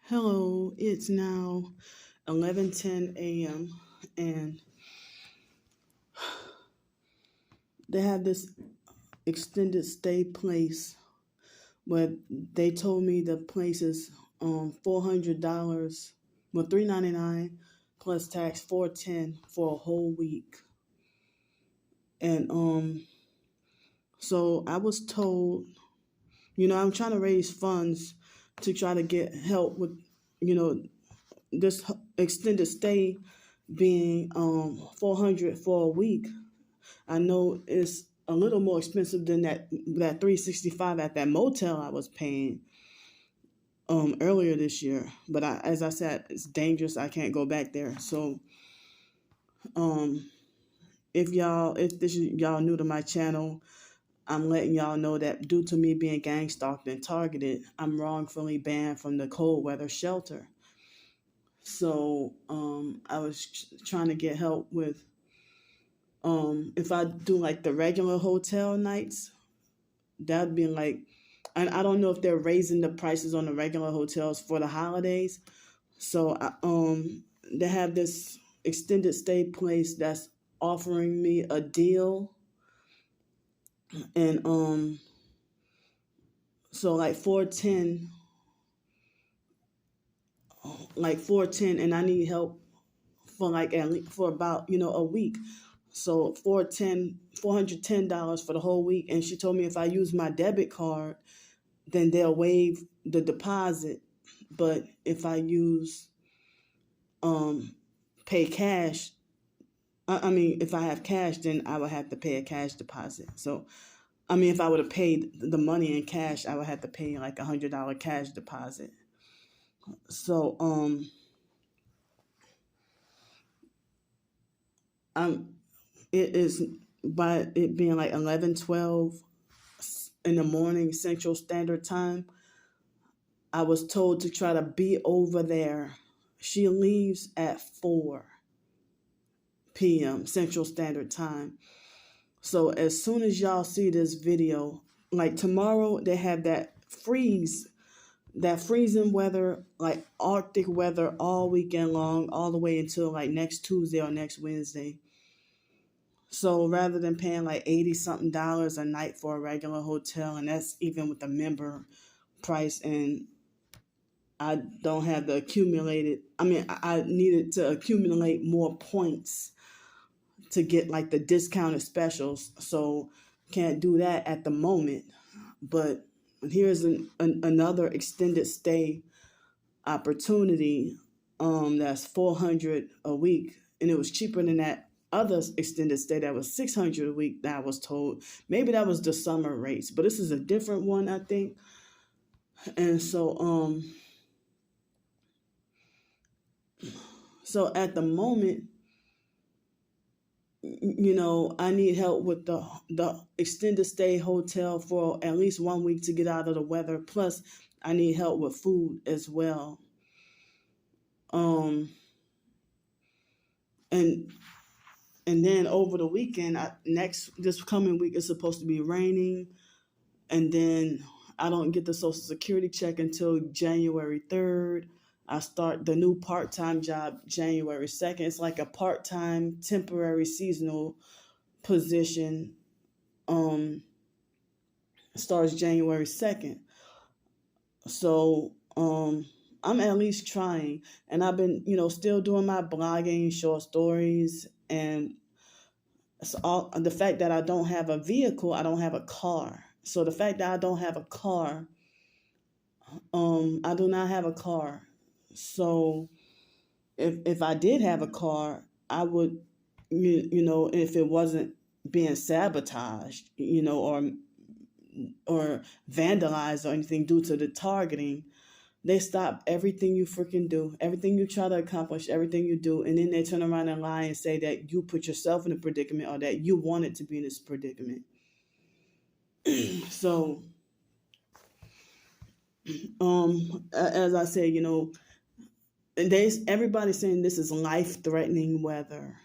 Hello, it's now 11:10 a.m. and they have this extended stay place where they told me the place is $400, well $399 plus tax, $410 for a whole week. And so I was told, I'm trying to raise funds to try to get help with, you know, this extended stay being 400 for a week. I know it's a little more expensive than that 365 at that motel I was paying earlier this year. But as I said, it's dangerous. I can't go back there. So um if this is y'all new to my channel, I'm letting y'all know that due to me being gang stalked and targeted, I'm wrongfully banned from the cold weather shelter. So I was trying to get help with if I do like the regular hotel nights, that'd be like, and I don't know if they're raising the prices on the regular hotels for the holidays. So they have this extended stay place that's offering me a deal, and so like 410, and I need help for like at least for about a week. So $410 for the whole week. And she told me if I use my debit card, then they'll waive the deposit. But if I use pay cash, I mean if I have cash, then I would have to pay a cash deposit. So I mean if I would have paid the money in cash, I would have to pay like $100 cash deposit. So I'm it is by it being like 11:12 in the morning Central Standard Time. I was told to try to be over there. She leaves at 4 p.m. Central Standard Time. So as soon as y'all see this video, like tomorrow they have that freezing weather, like Arctic weather all weekend long, all the way until like next Tuesday or next Wednesday. So rather than paying like 80 something dollars a night for a regular hotel, and that's even with the member price, and I don't have the accumulated, I needed to accumulate more points to get like the discounted specials. So can't do that at the moment. But here's another extended stay opportunity that's 400 a week, and it was cheaper than that other extended stay that was 600 a week that I was told. Maybe that was the summer rates, but this is a different one, I think. And so at the moment, I need help with the extended stay hotel for at least 1 week to get out of the weather. Plus, I need help with food as well. Um, and and then over the weekend, this coming week is supposed to be raining, and then I don't get the Social Security check until January 3rd. I start the new part-time job January 2nd. It's like a part-time temporary seasonal position. Starts January 2nd. So I'm at least trying, and I've been still doing my blogging, short stories, and the fact that I don't have a vehicle, I don't have a car. So the fact that I don't have a car, I do not have a car. So if I did have a car, I would, if it wasn't being sabotaged, or vandalized or anything due to the targeting, they stop everything you freaking do, everything you try to accomplish, everything you do, and then they turn around and lie and say that you put yourself in a predicament or that you wanted to be in this predicament. So, as I said, everybody's saying this is life-threatening weather,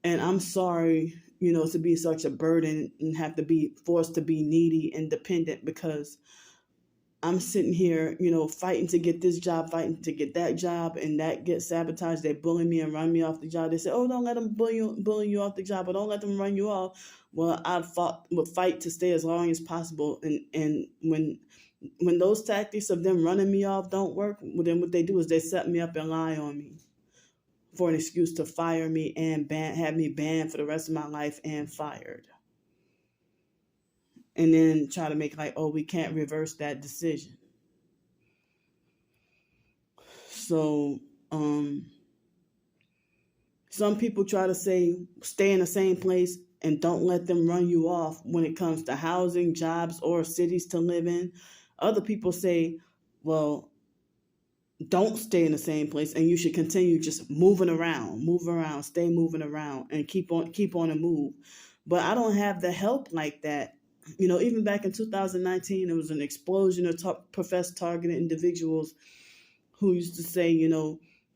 and I'm sorry, to be such a burden and have to be forced to be needy and dependent, because I'm sitting here, fighting to get this job, fighting to get that job, and that gets sabotaged. They bully me and run me off the job. They say, "Oh, don't let them bully you off the job, or don't let them run you off." Well, would fight to stay as long as possible, and when those tactics of them running me off don't work, well, then what they do is they set me up and lie on me for an excuse to fire me and have me banned for the rest of my life and fired. And then try to make like, oh, we can't reverse that decision. So, some people try to say, stay in the same place and don't let them run you off when it comes to housing, jobs, or cities to live in. Other people say, well, don't stay in the same place and you should continue just move around, stay moving around and keep on the move. But I don't have the help like that. Even back in 2019, there was an explosion of professed targeted individuals who used to say,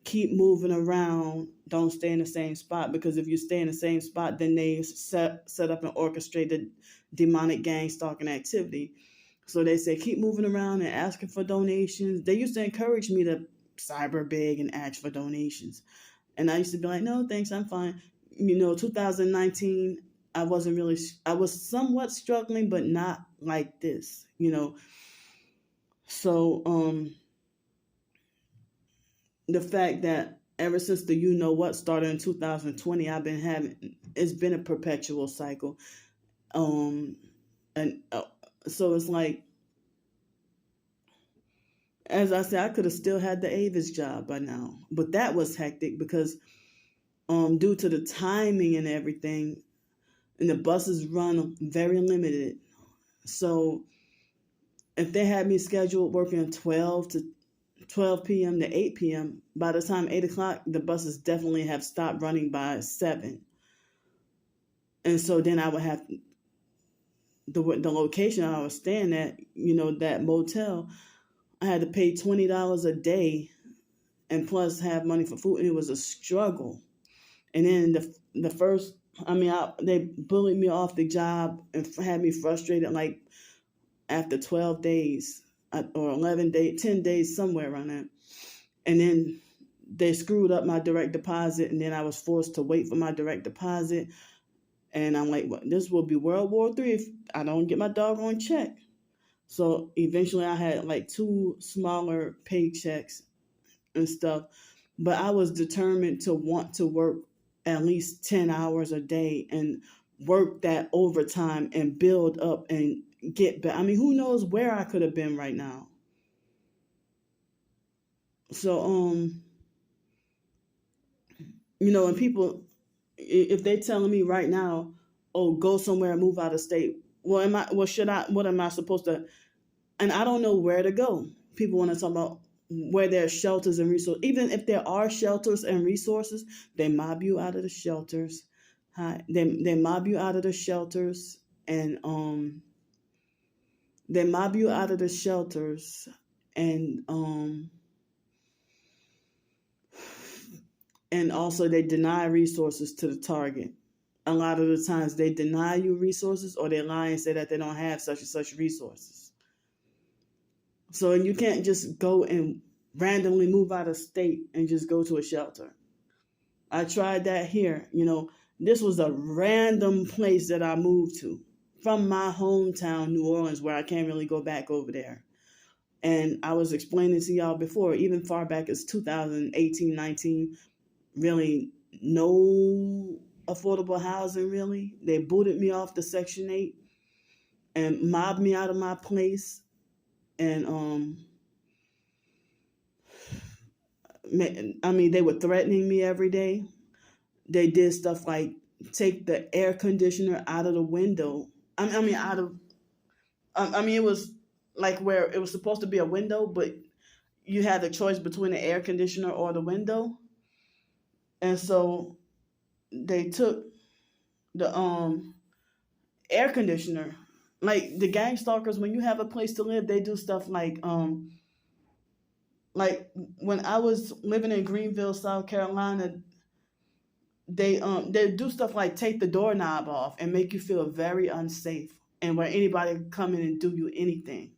keep moving around, don't stay in the same spot, because if you stay in the same spot, then they set up and orchestrated demonic gang stalking activity. So they say, keep moving around and asking for donations. They used to encourage me to cyber beg and ask for donations. And I used to be like, no, thanks, I'm fine. 2019, I was somewhat struggling, but not like this, So, the fact that ever since the what started in 2020, it's been a perpetual cycle. And so it's like, as I said, I could have still had the Avis job by now, but that was hectic because due to the timing and everything, and the buses run very limited. So if they had me scheduled working 12 p.m. to 8 p.m., by the time 8 o'clock, the buses definitely have stopped running by 7. And so then I would have the location I was staying at, that motel, I had to pay $20 a day and plus have money for food. And it was a struggle. And then the first, they bullied me off the job and had me frustrated like after 12 days or 11 days, 10 days, somewhere around that. And then they screwed up my direct deposit, and then I was forced to wait for my direct deposit. And I'm like, well, this will be World War III if I don't get my doggone check. So eventually I had like 2 smaller paychecks and stuff. But I was determined to want to work at least 10 hours a day and work that overtime and build up and get back. Who knows where I could have been right now. So, and people, if they're telling me right now, oh, go somewhere and move out of state. What am I supposed to, and I don't know where to go. People want to talk about where there's shelters and resources. Even if there are shelters and resources, they mob you out of the shelters. They mob you out of the shelters and they mob you out of the shelters and also they deny resources to the target. A lot of the times they deny you resources or they lie and say that they don't have such and such resources. So you can't just go and randomly move out of state and just go to a shelter. I tried that here. This was a random place that I moved to from my hometown, New Orleans, where I can't really go back over there. And I was explaining to y'all before, even far back as 2018, 19, really no affordable housing, really. They booted me off the Section 8 and mobbed me out of my place. And, they were threatening me every day. They did stuff like take the air conditioner out of the window. It was like where it was supposed to be a window, but you had the choice between the air conditioner or the window. And so they took the air conditioner. Like the gang stalkers, when you have a place to live, they do stuff like when I was living in Greenville, South Carolina, they do stuff like take the doorknob off and make you feel very unsafe and where anybody can come in and do you anything.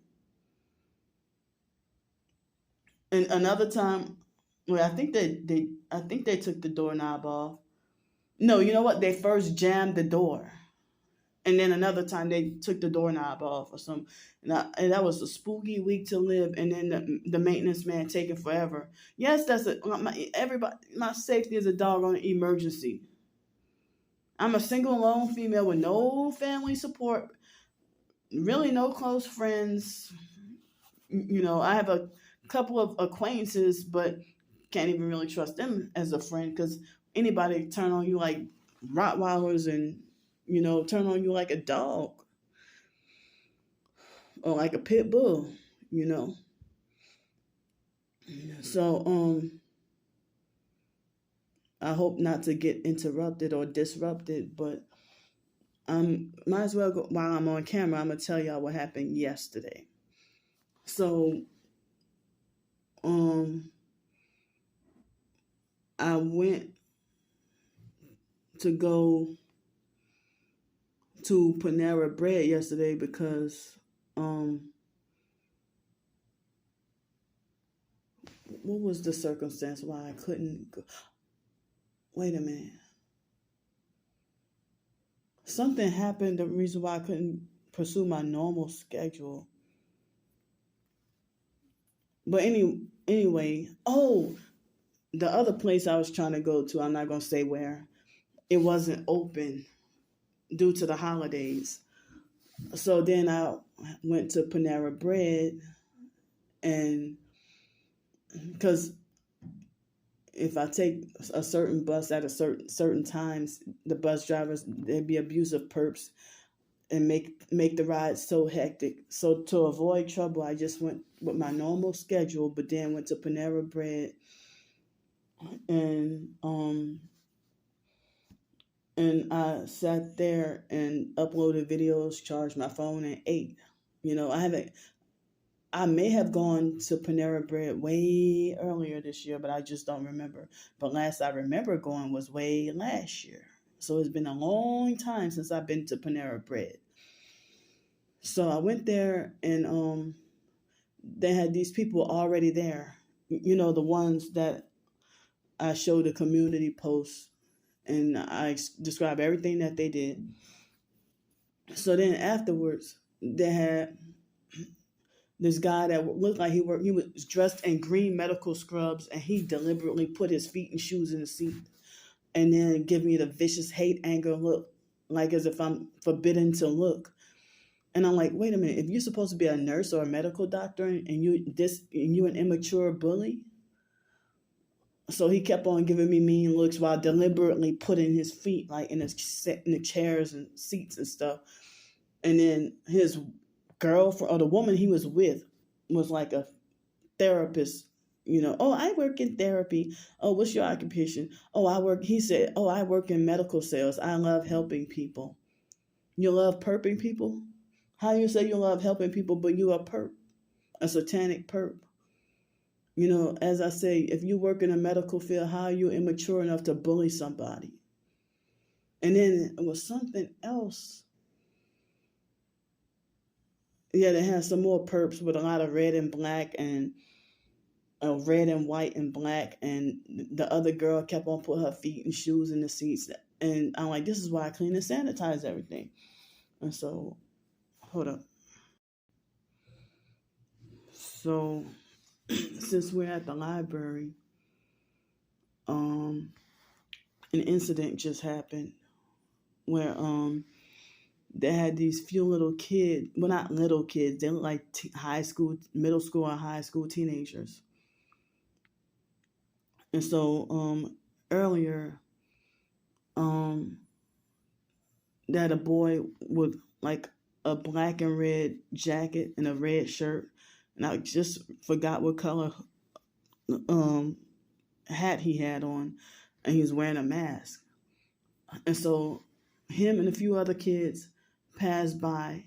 And another time, well, I think they took the doorknob off. No, you know what? They first jammed the door, and then another time they took the doorknob off or something. And that was a spooky week to live. And then the maintenance man taking forever. Yes, that's everybody. My safety is a doggone emergency. I'm a single lone female with no family support, really no close friends. You know, I have a couple of acquaintances, but can't even really trust them as a friend because anybody turn on you like Rottweilers and, you know, turn on you like a dog or like a pit bull, you know. So I hope not to get interrupted or disrupted, but might as well go while I'm on camera. I'm gonna tell y'all what happened yesterday. So I went to go to Panera Bread yesterday because what was the circumstance why I couldn't go? Wait a minute. Something happened, the reason why I couldn't pursue my normal schedule. But anyway, oh, the other place I was trying to go to, I'm not going to say where, it wasn't open due to the holidays. So then I went to Panera Bread, and because if I take a certain bus at a certain times, the bus drivers, they'd be abusive perps and make the ride so hectic. So to avoid trouble, I just went with my normal schedule, but then went to Panera Bread and I sat there and uploaded videos, charged my phone, and ate. You know, I may have gone to Panera Bread way earlier this year, but I just don't remember. But last I remember going was way last year. So it's been a long time since I've been to Panera Bread. So I went there, and they had these people already there. You know, the ones that I showed the community posts, and I described everything that they did. So then afterwards, they had this guy that looked like he was dressed in green medical scrubs, and he deliberately put his feet and shoes in the seat and then give me the vicious hate anger look, like as if I'm forbidden to look. And I'm like, wait a minute, if you're supposed to be a nurse or a medical doctor and you an immature bully. So he kept on giving me mean looks while deliberately putting his feet like in the chairs and seats and stuff. And then his girlfriend or the woman he was with was like a therapist. You know, oh, I work in therapy. Oh, what's your occupation? Oh, he said, oh, I work in medical sales. I love helping people. You love perping people? How you say you love helping people, but you a perp, a satanic perp? You know, as I say, if you work in a medical field, how are you immature enough to bully somebody? And then it was something else. Yeah, they had some more perps with a lot of red and black and red and white and black. And the other girl kept on putting her feet and shoes in the seats. And I'm like, this is why I clean and sanitize everything. And so, hold up. So, since we're at the library, an incident just happened where they had these few little kids. Well, not little kids. They look like high school, middle school, or high school teenagers. And so earlier, they had a boy with like a black and red jacket and a red shirt, and I just forgot what color hat he had on, and he was wearing a mask. And so him and a few other kids passed by,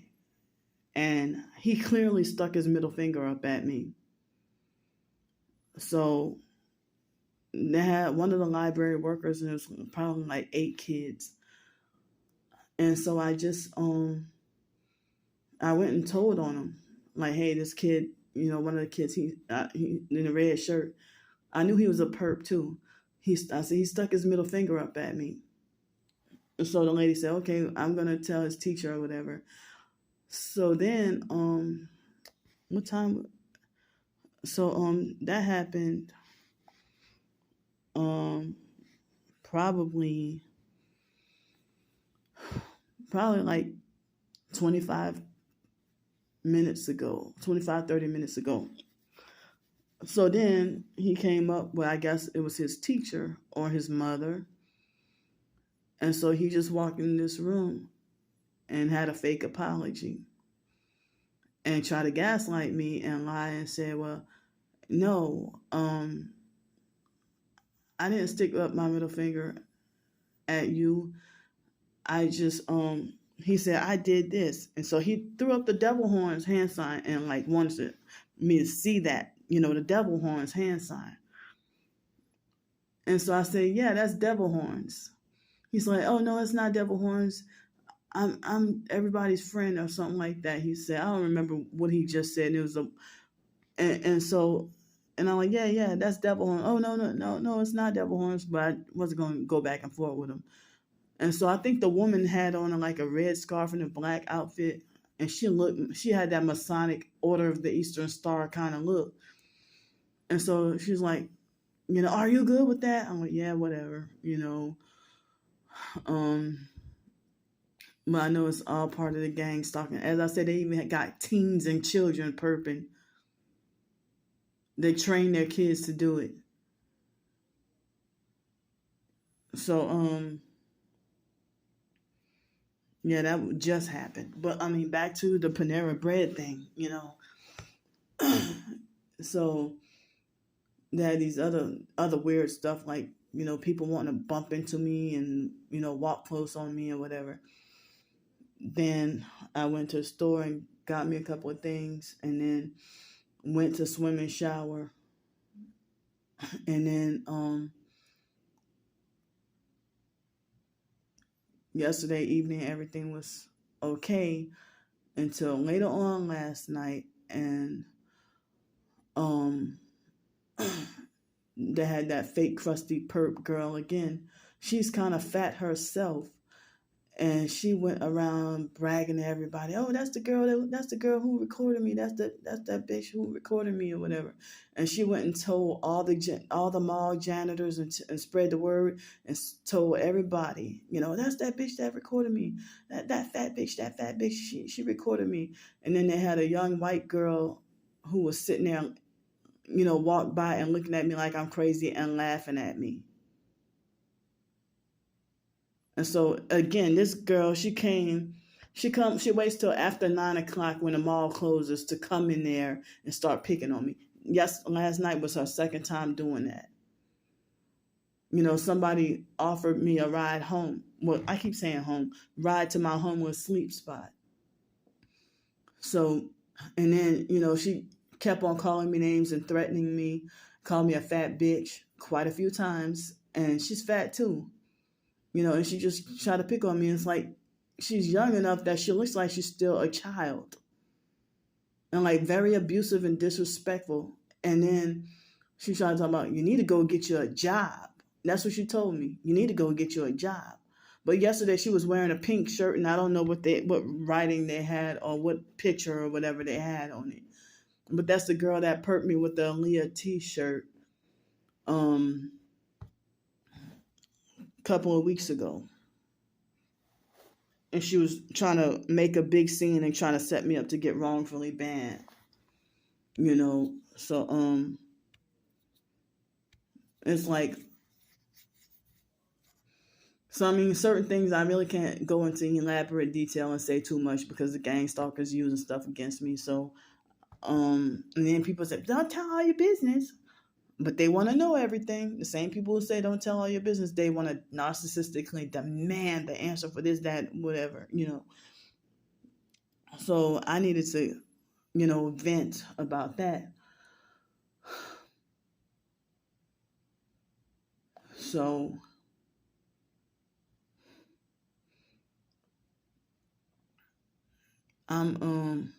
and he clearly stuck his middle finger up at me. So they had one of the library workers, and it was probably like 8 kids. And so I just I went and told on him, like, hey, this kid one of the kids, he in the red shirt. I knew he was a perp too. I said, he stuck his middle finger up at me. And so the lady said, okay, I'm going to tell his teacher or whatever. So then, what time? So, that happened, um, probably like 25 minutes ago, 25, 30 minutes ago. So then he came up, well, I guess it was his teacher or his mother. And so he just walked in this room and had a fake apology and tried to gaslight me and lie and say, well, no, I didn't stick up my middle finger at you. I just, he said, I did this. And so he threw up the devil horns hand sign and like wanted me to see that, the devil horns hand sign. And so I said, yeah, that's devil horns. He's like, oh no, it's not devil horns. I'm everybody's friend or something like that. He said, I don't remember what he just said. And it was and I'm like, yeah, that's devil horns. Oh no, it's not devil horns. But I wasn't going to go back and forth with him. And so I think the woman had on like a red scarf and a black outfit, and she had that Masonic Order of the Eastern Star kind of look. And so she's like, are you good with that? I'm like, yeah, whatever, But I know it's all part of the gang stalking. As I said, they even got teens and children perping. They train their kids to do it. So, yeah, that just happened. But I mean, back to the Panera Bread thing, So they had these other weird stuff like, people wanting to bump into me and, walk close on me or whatever. Then I went to the store and got me a couple of things and then went to swim and shower. And then yesterday evening everything was okay until later on last night, and they had that fake crusty perp girl again. She's kind of fat herself, and she went around bragging to everybody, oh, that's the girl who recorded me, that's that bitch who recorded me or whatever. And she went and told all the mall janitors and spread the word and told everybody, that's that bitch that recorded me, that fat bitch, she recorded me. And then they had a young white girl who was sitting there, walked by and looking at me like I'm crazy and laughing at me. And so again, this girl, she waits till after 9:00 when the mall closes to come in there and start picking on me. Yes, last night was her second time doing that. Somebody offered me a ride home. Well, I keep saying home, ride to my homeless sleep spot. So, and then, she kept on calling me names and threatening me, called me a fat bitch quite a few times. And she's fat too. And she just tried to pick on me. It's like she's young enough that she looks like she's still a child. And like very abusive and disrespectful. And then she tried to talk about, you need to go get you a job. That's what she told me. You need to go get you a job. But yesterday she was wearing a pink shirt, and I don't know what writing they had or what picture or whatever they had on it. But that's the girl that perked me with the Aaliyah t-shirt couple of weeks ago. And she was trying to make a big scene and trying to set me up to get wrongfully banned. So it's like, so I mean, certain things I really can't go into elaborate detail and say too much because the gang stalkers using stuff against me. So and then people say, don't tell all your business. But they want to know everything. The same people who say don't tell all your business, they want to narcissistically demand the answer for this, that, whatever, So I needed to, vent about that. So I'm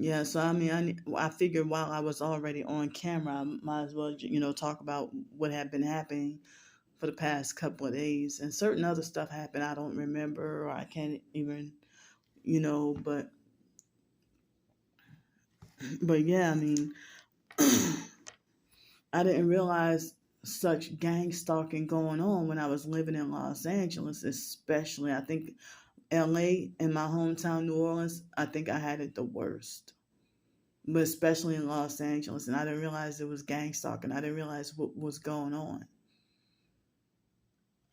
Yeah, so I mean, I figured while I was already on camera, I might as well, talk about what had been happening for the past couple of days. And certain other stuff happened I don't remember, or I can't even, but yeah, I mean, I didn't realize such gang stalking going on when I was living in Los Angeles, especially. I think LA and my hometown, New Orleans, I think I had it the worst. But especially in Los Angeles, and I didn't realize it was gang stalking. I didn't realize what was going on.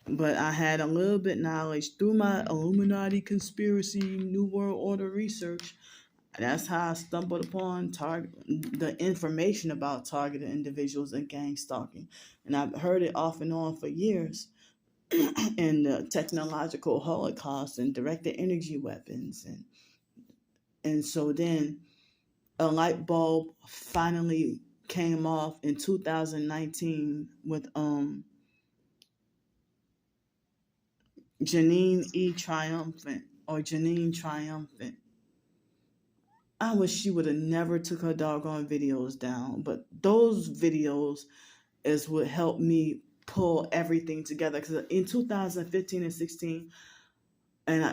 But I had a little bit knowledge through my Illuminati conspiracy New World Order research. That's how I stumbled upon the information about targeted individuals and gang stalking. And I've heard it off and on for years. And the technological holocaust and directed energy weapons. And so then a light bulb finally came off in 2019 with Janine Triumphant. I wish she would have never took her doggone videos down, but those videos is what helped me pull everything together. Because in 2015 and 16,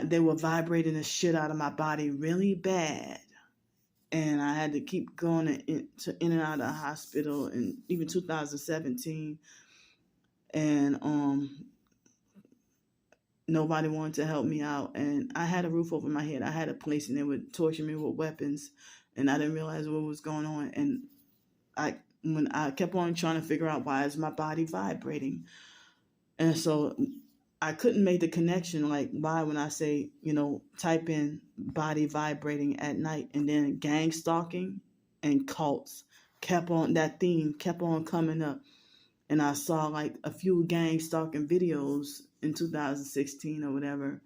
they were vibrating the shit out of my body really bad. And I had to keep going in and out of the hospital, and even 2017. And nobody wanted to help me out. And I had a roof over my head. I had a place, and they would torture me with weapons. And I didn't realize what was going on. And when I kept on trying to figure out why is my body vibrating. And so I couldn't make the connection, like why when I say, type in body vibrating at night, and then gang stalking and cults that theme kept on coming up. And I saw like a few gang stalking videos in 2016 or whatever,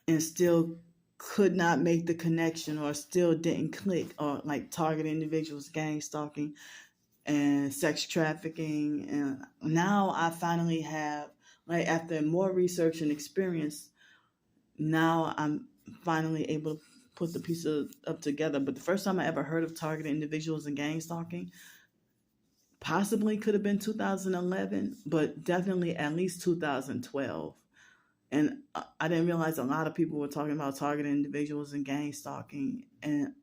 and still could not make the connection, or still didn't click, or like target individuals, gang stalking, and sex trafficking. And now I finally have, like, after more research and experience, now I'm finally able to put the pieces up together. But the first time I ever heard of targeted individuals and gang stalking possibly could have been 2011, but definitely at least 2012. And I didn't realize a lot of people were talking about targeted individuals and gang stalking, and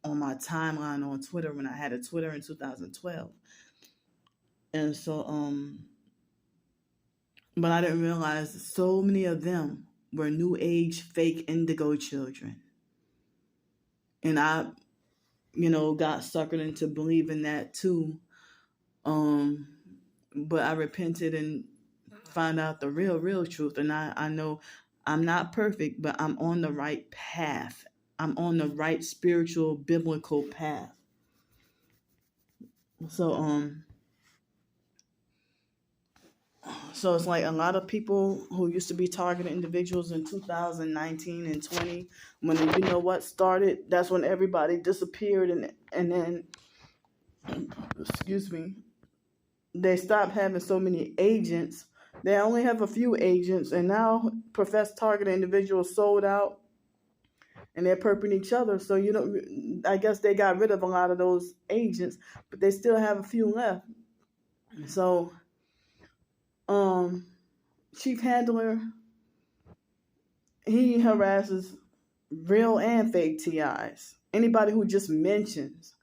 on my timeline on Twitter, when I had a Twitter in 2012. And so, but I didn't realize so many of them were new age fake indigo children. And I, got suckered into believing that too. But I repented and found out the real truth. And I know I'm not perfect, but I'm on the right path. I'm on the right spiritual, biblical path. So it's like a lot of people who used to be targeted individuals in 2019 and 20, when started, that's when everybody disappeared, and then, excuse me, they stopped having so many agents. They only have a few agents, and now professed targeted individuals sold out, and they're perping each other. So I guess they got rid of a lot of those agents, but they still have a few left. So, Chief Handler, he harasses real and fake TIs. Anybody who just mentions.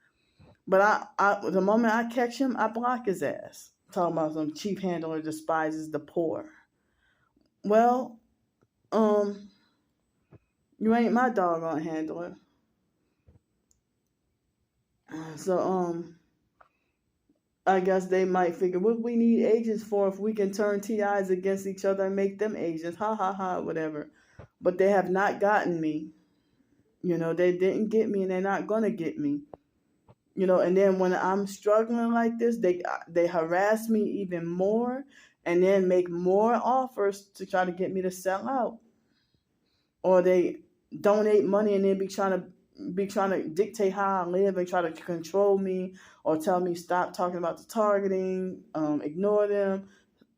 But the moment I catch him, I block his ass. Talking about some Chief Handler despises the poor. Well, you ain't my doggone handler. So, I guess they might figure, what we need agents for if we can turn TIs against each other and make them agents. Ha, ha, ha, whatever. But they have not gotten me. They didn't get me, and they're not going to get me. And then when I'm struggling like this, they harass me even more, and then make more offers to try to get me to sell out. Or they donate money, and then be trying to dictate how I live and try to control me, or tell me stop talking about the targeting, ignore them.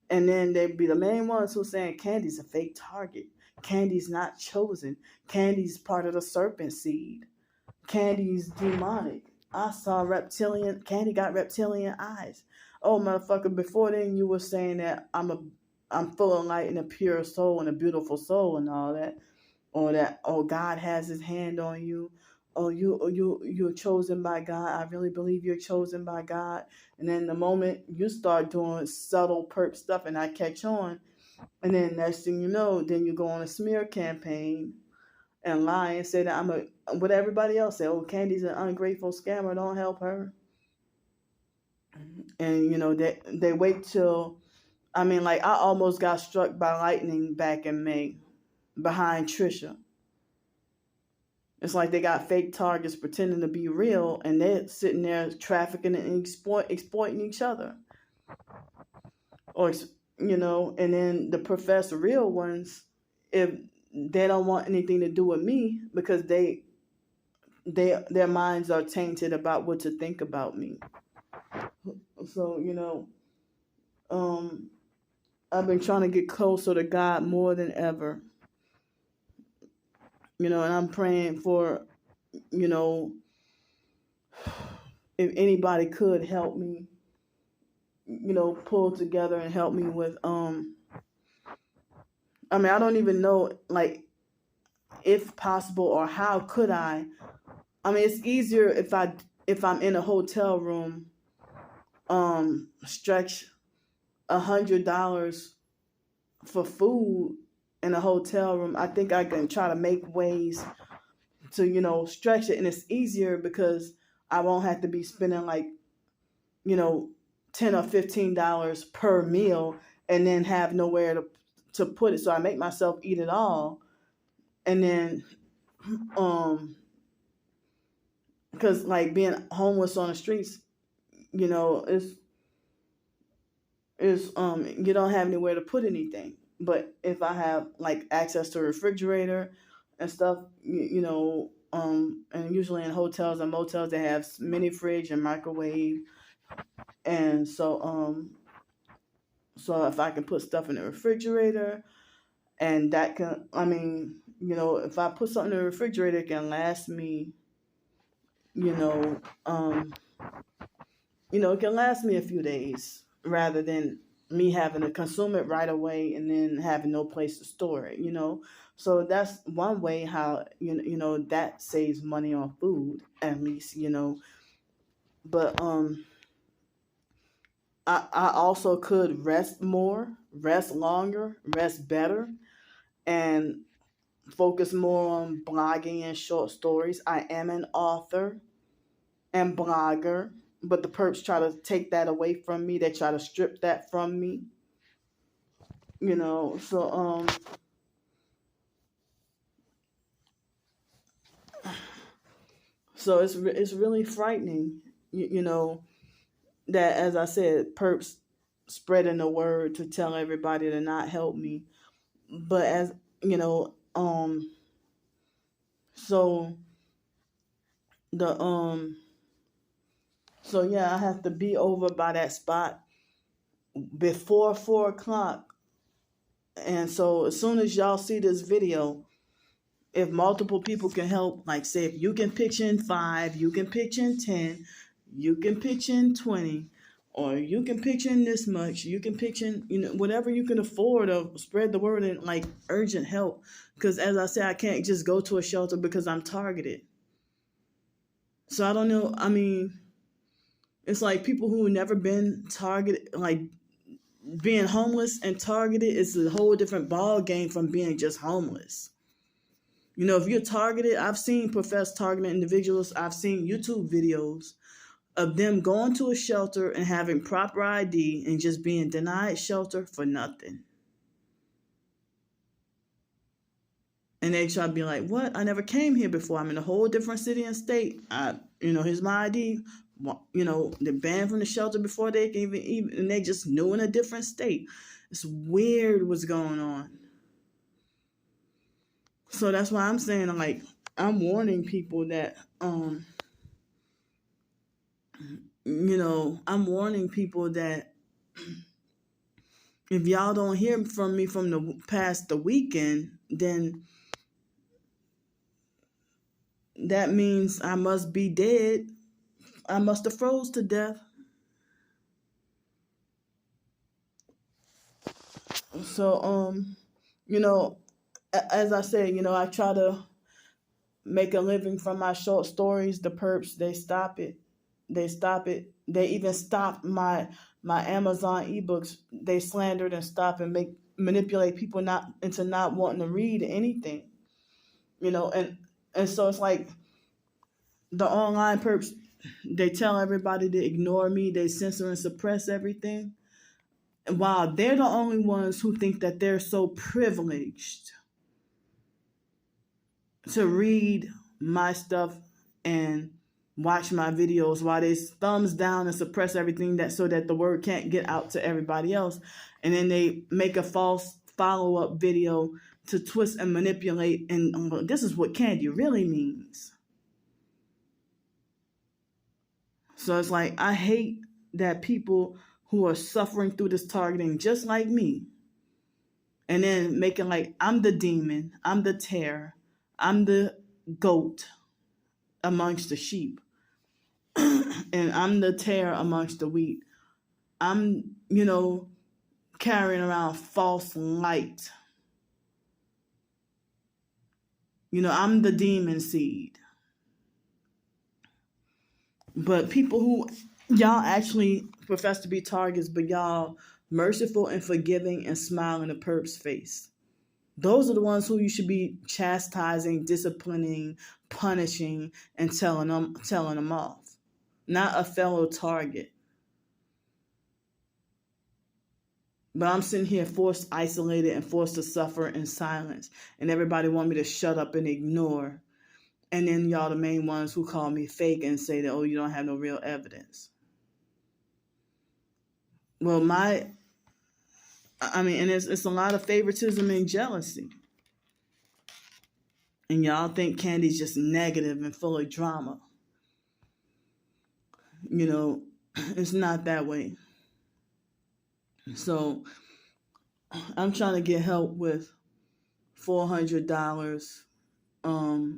And then they be the main ones who saying Candy's a fake target. Candy's not chosen. Candy's part of the serpent seed. Candy's demonic. I saw reptilian. Candy got reptilian eyes. Oh, motherfucker! Before then, you were saying that I'm full of light and a pure soul and a beautiful soul and all that, or that God has His hand on you. You're chosen by God. I really believe you're chosen by God. And then the moment you start doing subtle perp stuff, and I catch on, and then next thing you know, then you go on a smear campaign and lie and say that what everybody else say. Oh, Candy's an ungrateful scammer. Don't help her. And they wait till. I mean, like I almost got struck by lightning back in May behind Trisha. It's like they got fake targets pretending to be real, and they're sitting there trafficking and exploiting each other. Or and then the professed real ones, if they don't want anything to do with me because their minds are tainted about what to think about me. So I've been trying to get closer to God more than ever. And I'm praying for, if anybody could help me, pull together and help me with I mean, I don't even know, like, if possible or how could I mean, it's easier if I'm in a hotel room, stretch $100 for food in a hotel room. I think I can try to make ways to stretch it, and it's easier because I won't have to be spending like $10 or $15 per meal and then have nowhere to put it. So I make myself eat it all, and then because like being homeless on the streets, it's you don't have anywhere to put anything. But if I have like access to a refrigerator and stuff, and usually in hotels and motels they have mini fridge and microwave, and so if I can put stuff in the refrigerator, and that can, I mean, if I put something in the refrigerator, it can last me, it can last me a few days rather than me having to consume it right away and then having no place to store it, So that's one way how, that saves money on food, at least, But I also could rest more, rest longer, rest better, and focus more on blogging and short stories. I am an author and blogger, but the perps try to take that away from me. They try to strip that from me. So so it's really frightening, that, as I said, perps spreading the word to tell everybody to not help me. But as so the so yeah, I have to be over by that spot before 4 o'clock. And so as soon as y'all see this video, if multiple people can help, like say if you can pitch in 5, you can pitch in 10, you can pitch in 20, or you can pitch in this much, you can pitch in, whatever you can afford to spread the word and like urgent help. Because as I said, I can't just go to a shelter because I'm targeted. So I don't know. I mean, it's like people who never been targeted, like being homeless and targeted is a whole different ball game from being just homeless. If you're targeted, I've seen professed targeted individuals. I've seen YouTube videos of them going to a shelter and having proper ID and just being denied shelter for nothing. And they try to be like, what? I never came here before. I'm in a whole different city and state. Here's my ID. They're banned from the shelter before they can even, and they just knew in a different state. It's weird what's going on. So that's why I'm saying, like, I'm warning people that, I'm warning people that if y'all don't hear from me from past the weekend, then that means I must be dead. I must have froze to death. So, you know, as I said, I try to make a living from my short stories. The perps, they stop it. They stop it. They even stop my Amazon ebooks. They slandered and stop and manipulate people not into not wanting to read anything. And so it's like the online perps, they tell everybody to ignore me, they censor and suppress everything. And while they're the only ones who think that they're so privileged to read my stuff and watch my videos, while they thumbs down and suppress everything that so that the word can't get out to everybody else. And then they make a false follow-up video to twist and manipulate, and this is what candy really means. So it's like, I hate that people who are suffering through this targeting just like me, and then making like I'm the demon, I'm the terror, I'm the goat amongst the sheep, and I'm the terror amongst the wheat. I'm, carrying around false light. I'm the demon seed. But people who y'all actually profess to be targets, but y'all merciful and forgiving and smile in the perp's face. Those are the ones who you should be chastising, disciplining, punishing, and telling them off. Not a fellow target. But I'm sitting here forced, isolated, and forced to suffer in silence. And everybody want me to shut up and ignore. And then y'all the main ones who call me fake and say that, oh, you don't have no real evidence. Well, and it's a lot of favoritism and jealousy. And y'all think Candy's just negative and full of drama. It's not that way. So I'm trying to get help with $400.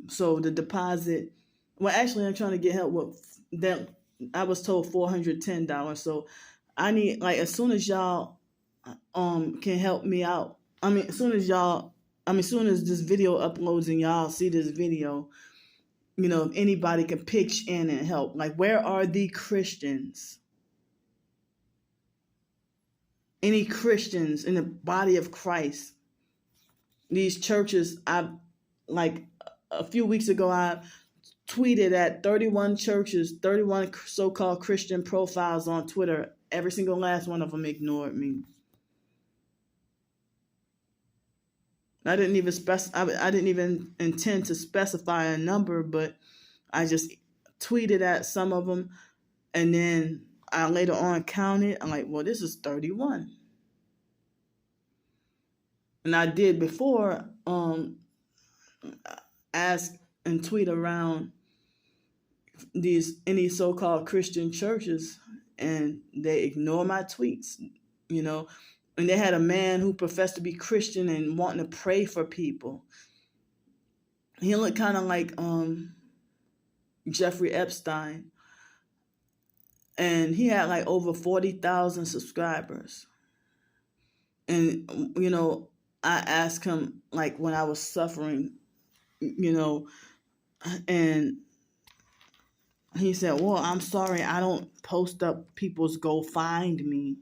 So the deposit, actually I'm trying to get help with that. I was told $410. So I need, like, as soon as y'all can help me out. As soon as this video uploads and y'all see this video, if anybody can pitch in and help. Like, where are the Christians? Any Christians in the body of Christ? These churches, a few weeks ago, I tweeted at 31 churches, 31 so-called Christian profiles on Twitter. Every single last one of them ignored me. I didn't even intend to specify a number, but I just tweeted at some of them, and then I later on counted. I'm like, well, this is 31. And I did before ask and tweet around any so-called Christian churches, and they ignore my tweets, And they had a man who professed to be Christian and wanting to pray for people. He looked kind of like Jeffrey Epstein. And he had like over 40,000 subscribers. And, I asked him, like, when I was suffering, and he said, well, I'm sorry, I don't post up people's go find me.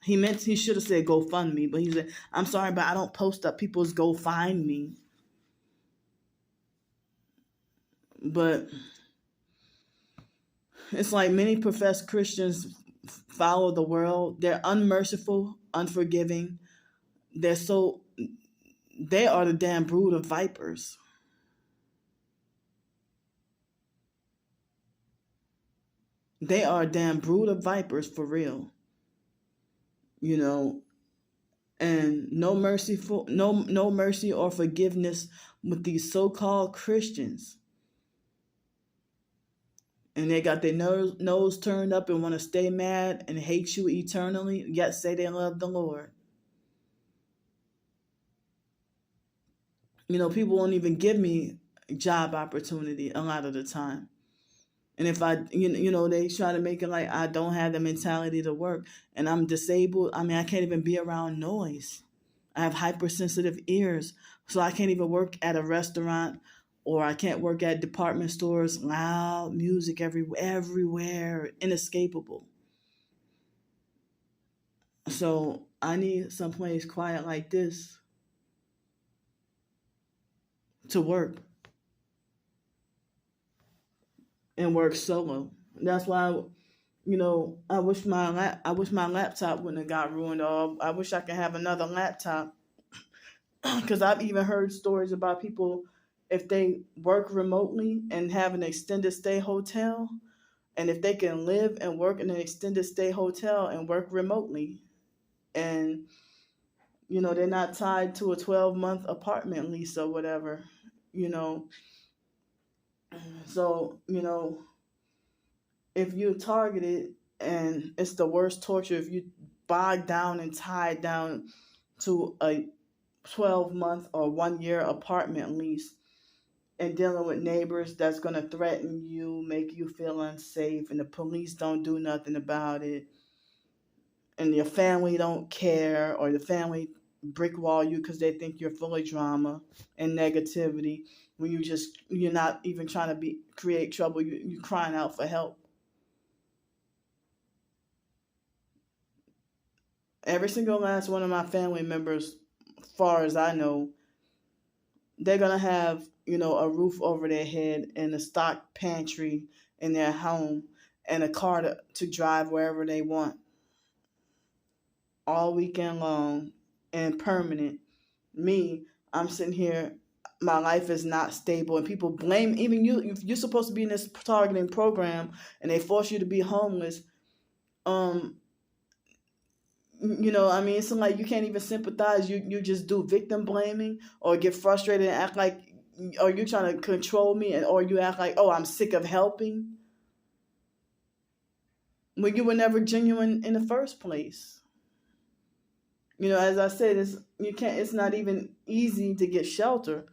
He should have said go fund me, but he said, I'm sorry, but I don't post up people's go find me. But it's like many professed Christians follow the world. They're unmerciful, unforgiving. They are the damn brood of vipers. They are a damn brood of vipers for real. And no mercy or forgiveness with these so-called Christians. And they got their nose turned up and want to stay mad and hate you eternally, yet say they love the Lord. People won't even give me job opportunity a lot of the time. And if they try to make it like I don't have the mentality to work and I'm disabled. I mean, I can't even be around noise. I have hypersensitive ears, so I can't even work at a restaurant, or I can't work at department stores. Loud music everywhere, inescapable. So I need someplace quiet like this to work and work solo. That's why I wish my laptop wouldn't have got ruined. Or I wish I could have another laptop, because I've even heard stories about people, if they work remotely and have an extended stay hotel, and if they can live and work in an extended stay hotel and work remotely, and they're not tied to a 12-month apartment lease or whatever, you know. So if you're targeted, and it's the worst torture if you bogged down and tied down to a 12-month or 1 year apartment lease, and dealing with neighbors that's going to threaten you, make you feel unsafe, and the police don't do nothing about it, and your family don't care, or the family brick wall you because they think you're full of drama and negativity, when you're not even trying to create trouble, you're crying out for help. Every single last one of my family members, far as I know, they're gonna have a roof over their head and a stock pantry in their home and a car to drive wherever they want all weekend long and permanent. Me, I'm sitting here, my life is not stable, and people blame even you. If you're supposed to be in this targeting program and they force you to be homeless, um I mean, it's like you can't even sympathize. You just do victim blaming, or get frustrated and act like, or you trying to control me, or you act like, oh, I'm sick of helping, when you were never genuine in the first place. As I said, it's not even easy to get shelter.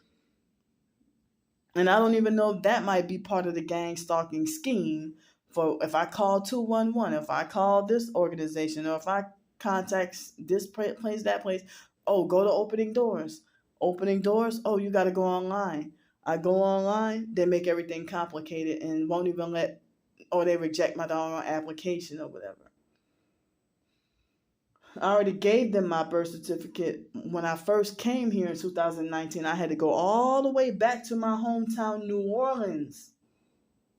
And I don't even know if that might be part of the gang stalking scheme. For if I call 211, if I call this organization, or if I contact this place, that place, oh, go to opening doors. Opening doors, oh, you got to go online. I go online, they make everything complicated and won't even or they reject my darn application or whatever. I already gave them my birth certificate when I first came here in 2019. I had to go all the way back to my hometown, New Orleans,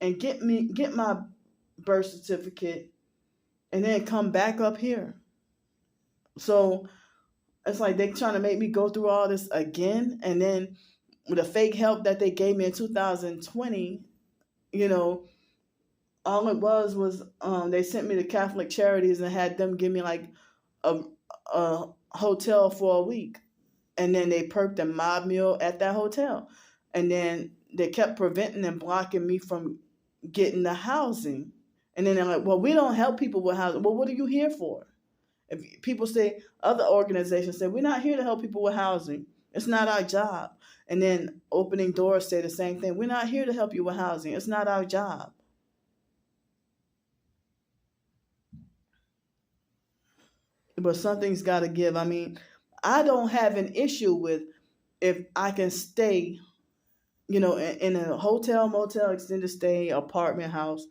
and get my birth certificate, and then come back up here. So it's like they trying to make me go through all this again, and then with the fake help that they gave me in 2020, all it was they sent me to Catholic Charities and had them give me like a hotel for a week, and then they perked a mob meal at that hotel, and then they kept preventing and blocking me from getting the housing. And then they're like, well, we don't help people with housing. Well, what are you here for? If people say, other organizations say, we're not here to help people with housing, it's not our job. And then Opening Doors say the same thing, we're not here to help you with housing, it's not our job. But something's got to give. I mean, I don't have an issue with if I can stay, in a hotel, motel, extended stay, apartment house,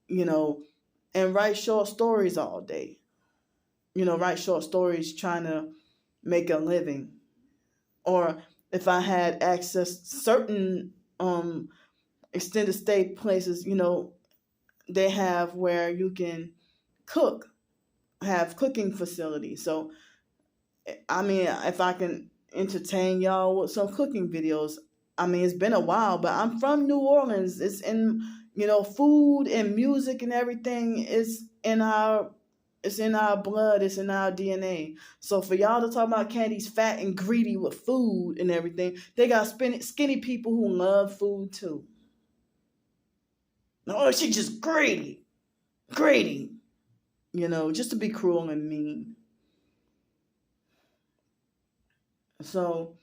and write short stories all day. Write short stories trying to make a living. Or if I had access certain extended stay places, they have where you can cook, have cooking facilities. So I mean, if I can entertain y'all with some cooking videos. I mean, it's been a while, but I'm from New Orleans. It's in, food and music and everything is it's in our blood, it's in our DNA. So for y'all to talk about Candy's fat and greedy with food and everything, they got skinny people who love food too. Oh, she's just greedy. Greedy. Just to be cruel and mean. So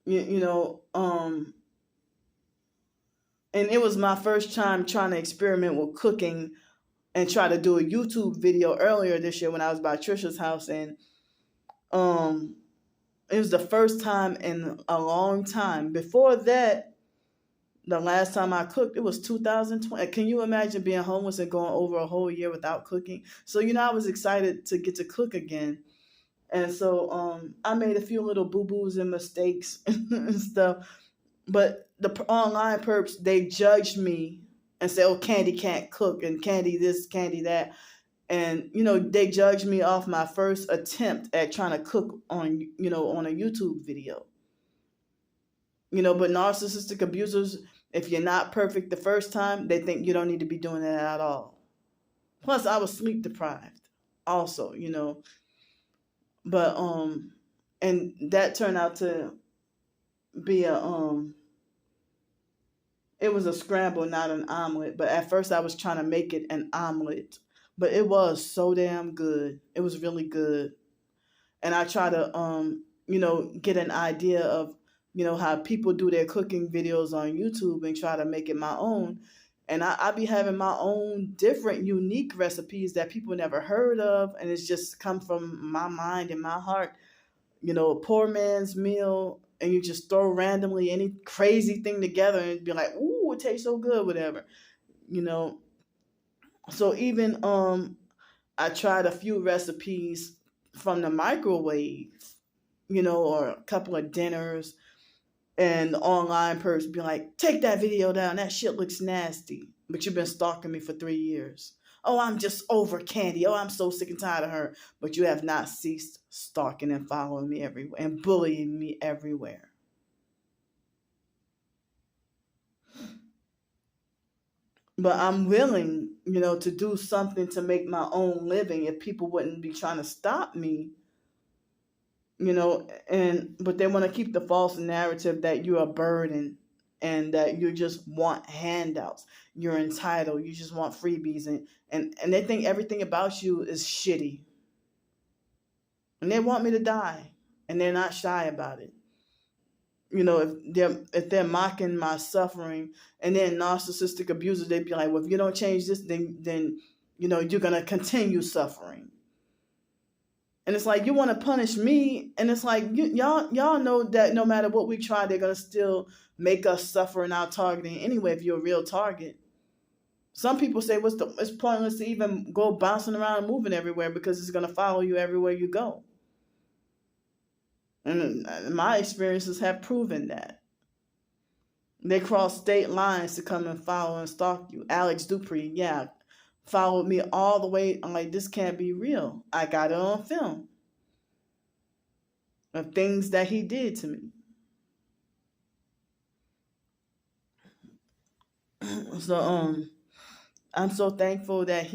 you know, and it was my first time trying to experiment with cooking and try to do a YouTube video earlier this year when I was by Trisha's house, and um, it was the first time in a long time. Before that, the last time I cooked, it was 2020. Can you imagine being homeless and going over a whole year without cooking? So, I was excited to get to cook again. And so I made a few little boo-boos and mistakes and stuff. But the online perps, they judged me and said, oh, Candy can't cook and Candy this, Candy that. And, they judged me off my first attempt at trying to cook on a YouTube video. But narcissistic abusers, if you're not perfect the first time, they think you don't need to be doing that at all. Plus, I was sleep deprived also, But and that turned out to be it was a scramble, not an omelet. But at first I was trying to make it an omelet. But it was so damn good. It was really good. And I try to get an idea of how people do their cooking videos on YouTube and try to make it my own. And I be having my own different, unique recipes that people never heard of. And it's just come from my mind and my heart. A poor man's meal. And you just throw randomly any crazy thing together and be like, ooh, it tastes so good, whatever. So even I tried a few recipes from the microwave, or a couple of dinners. And the online person be like, take that video down. That shit looks nasty. But you've been stalking me for 3 years. Oh, I'm just over Candy. Oh, I'm so sick and tired of her. But you have not ceased stalking and following me everywhere and bullying me everywhere. But I'm willing, to do something to make my own living if people wouldn't be trying to stop me. But they want to keep the false narrative that you're a burden and that you just want handouts. You're entitled. You just want freebies. And they think everything about you is shitty. And they want me to die. And they're not shy about it. If they're mocking my suffering and then narcissistic abusers, they'd be like, well, if you don't change this, then you're going to continue suffering. And it's like, you want to punish me. And it's like, y'all know that no matter what we try, they're going to still make us suffer in our targeting anyway if you're a real target. Some people say it's pointless to even go bouncing around and moving everywhere because it's going to follow you everywhere you go. And my experiences have proven that. They cross state lines to come and follow and stalk you. Alex Dupree, yeah, followed me all the way. I'm like, this can't be real. I got it on film of things that he did to me. So I'm so thankful that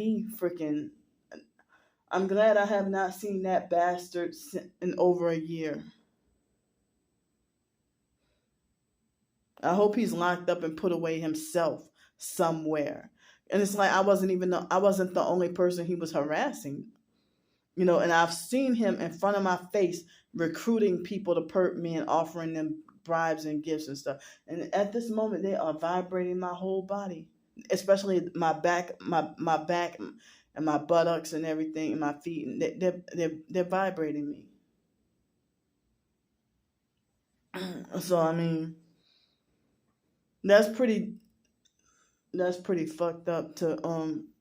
I'm glad I have not seen that bastard in over a year. I hope he's locked up and put away himself somewhere. And it's like I wasn't the only person he was harassing. And I've seen him in front of my face recruiting people to perp me and offering them bribes and gifts and stuff. And at this moment, they are vibrating my whole body, especially my back, my back and my buttocks and everything, and my feet. And they're vibrating me. So I mean, that's pretty fucked up to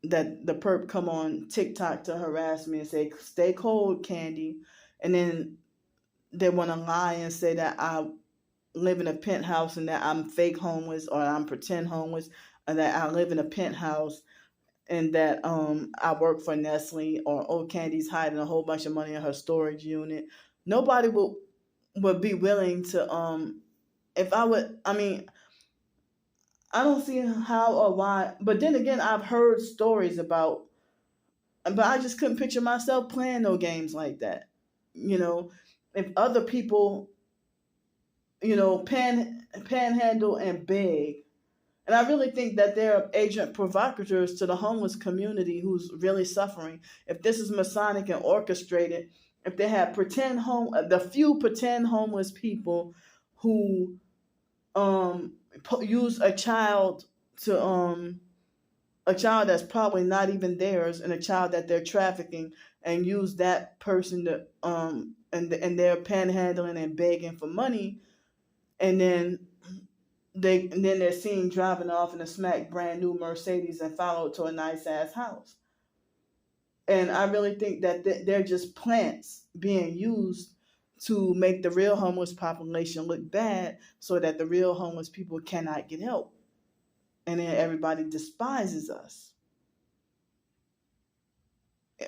that the perp come on TikTok to harass me and say, stay cold, Candy. And then they want to lie and say that I live in a penthouse and that I'm fake homeless or I'm pretend homeless, or that I live in a penthouse and that I work for Nestle, or oh, Candy's hiding a whole bunch of money in her storage unit. Nobody would be willing to if I would, I mean, I don't see how or why. But then again, I've heard stories about, but I just couldn't picture myself playing no games like that. If other people, panhandle and beg. And I really think that they're agent provocateurs to the homeless community who's really suffering. If this is Masonic and orchestrated, if they have the few pretend homeless people who use a child to a child that's probably not even theirs, and a child that they're trafficking, and use that person to and they're panhandling and begging for money, and then they're seen driving off in a smack brand new Mercedes and followed to a nice ass house. And I really think that they're just plants being used to make the real homeless population look bad, so that the real homeless people cannot get help, and then everybody despises us.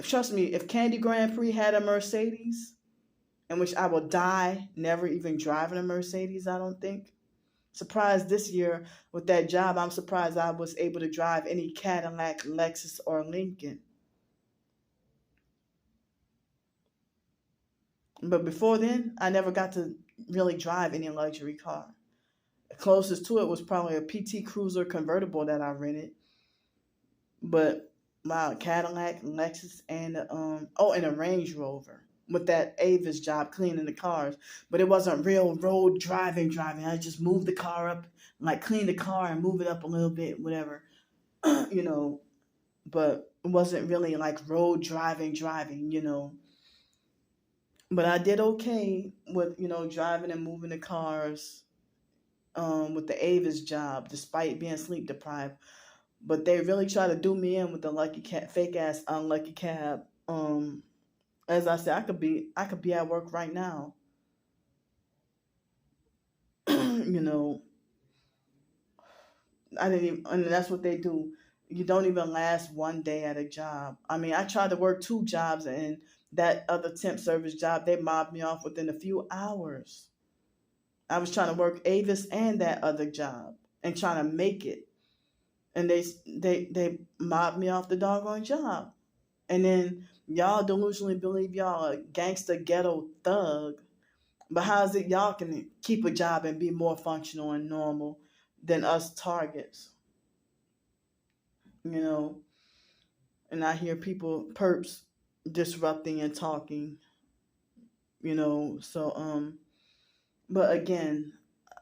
Trust me, if Candy Grandpre had a Mercedes, in which I will die never even driving a Mercedes, I don't think. Surprised this year with that job, I'm surprised I was able to drive any Cadillac, Lexus, or Lincoln. But before then, I never got to really drive any luxury car. The closest to it was probably a PT Cruiser convertible that I rented. But my Cadillac, Lexus, and and a Range Rover with that Avis job cleaning the cars. But it wasn't real road driving. I just moved the car up, like clean the car and move it up a little bit, whatever, you know. But it wasn't really like road driving, you know. But I did okay with, driving and moving the cars with the Avis job, despite being sleep deprived. But they really try to do me in with the lucky cat, fake ass unlucky cab. As I said, I could be at work right now. you know, I didn't even, and that's what they do. You don't even last one day at a job. I mean, I tried to work two jobs, and that other temp service job, they mobbed me off within a few hours. I was trying to work Avis and that other job and trying to make it, and they mobbed me off the doggone job. And then y'all delusionally believe y'all a gangster ghetto thug, but how is it y'all can keep a job and be more functional and normal than us targets? You know, and I hear people perps disrupting and talking. So but again,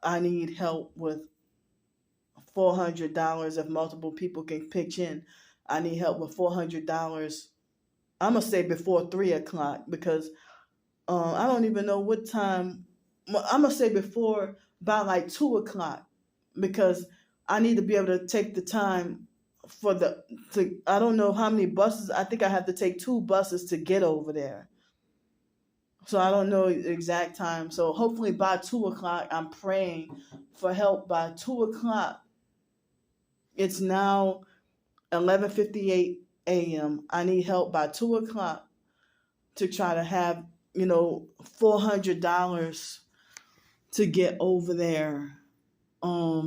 I need help with $400 if multiple people can pitch in. I need help with $400. I'm gonna say before 3 o'clock, because I don't even know what time. I'm gonna say before, by like 2 o'clock, because I need to be able to take the time for I don't know how many buses. I think I have to take 2 buses to get over there. So I don't know the exact time. So hopefully by 2 o'clock, I'm praying for help by 2 o'clock. It's now 11:58 a.m. I need help by 2 o'clock to try to have, $400 to get over there. I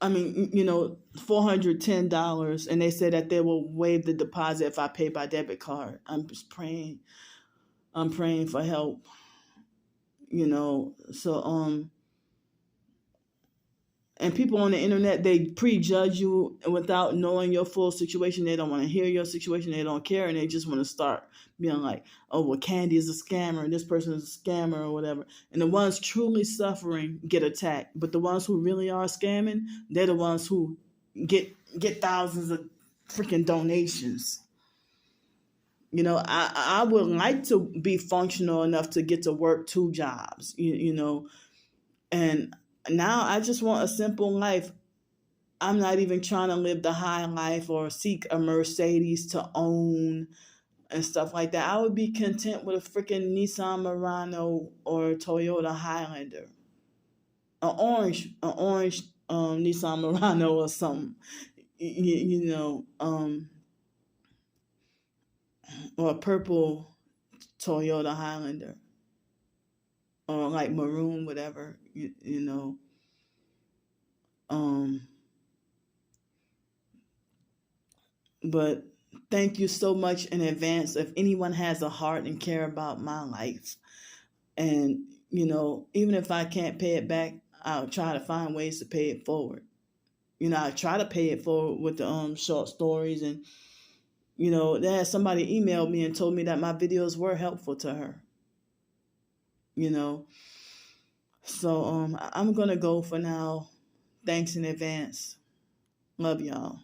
mean, $410, and they said that they will waive the deposit if I pay by debit card. I'm just praying. I'm praying for help. So and people on the internet, they prejudge you without knowing your full situation. They don't want to hear your situation. They don't care, and they just want to start being like, "Oh, well, Candy is a scammer, and this person is a scammer, or whatever." And the ones truly suffering get attacked, but the ones who really are scamming, they're the ones who get thousands of freaking donations. I would like to be functional enough to get to work 2 jobs. And now I just want a simple life. I'm not even trying to live the high life or seek a Mercedes to own and stuff like that. I would be content with a freaking Nissan Murano or Toyota Highlander, an orange Nissan Murano or something, or a purple Toyota Highlander, or like maroon, whatever, But thank you so much in advance. If anyone has a heart and care about my life, and even if I can't pay it back, I'll try to find ways to pay it forward. I try to pay it forward with the short stories, and there somebody emailed me and told me that my videos were helpful to her. So I'm gonna go for now. Thanks in advance. Love y'all.